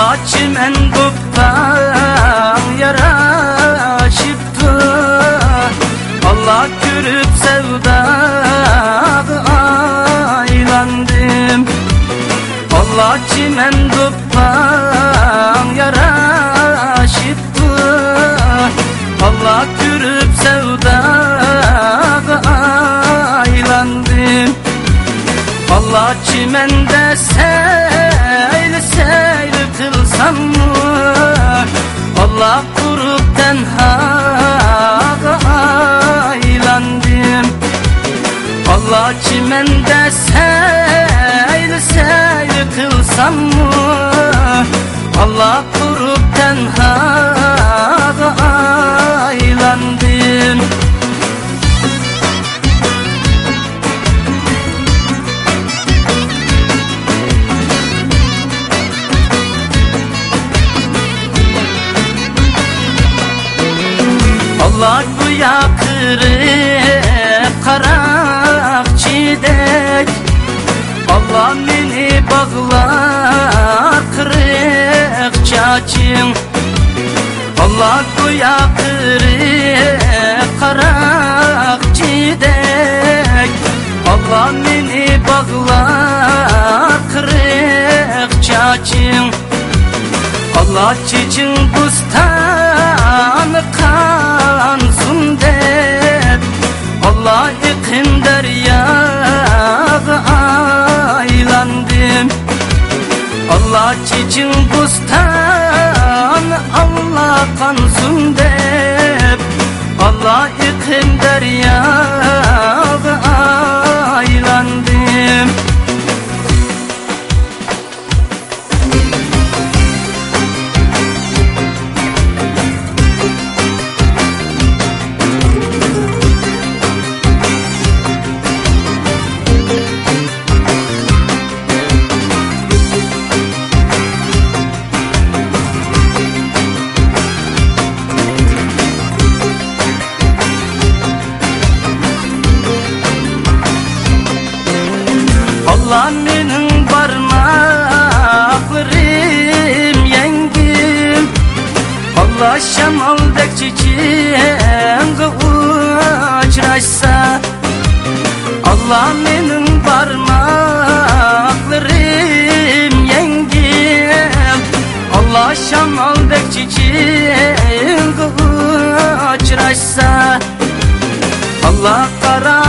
Allah çimen buktan yaraşıptı. Allah görüp sevdadı aylandım. Allah çimen buktan yaraşıptı. Allah görüp sevdadı aylandım. Allah çimende seyli seyli kılsam mı? Allah kurup tenhaga aylandım. Allah çimende seyli seyli kılsam mı? Allah kurup tenhaga aylandım. Allah güya kırık karakçidek. Allah beni bağlar kırık çaçın. Allah güya kırık karakçidek. Allah beni bağlar kırık çaçın. Allah çiçin bustanı kansın dep. Allah ikin deryağı aylandım. Allah çiçin bustanı Allah kansın dep. Allah ikin deryağı aylandım. Allah benim parmaklarım yengim. Allah şamaldek çiçeğe uçraşsa. Allah benim parmaklarım yengim. Allah şamaldek çiçeğe uçraşsa. Allah kara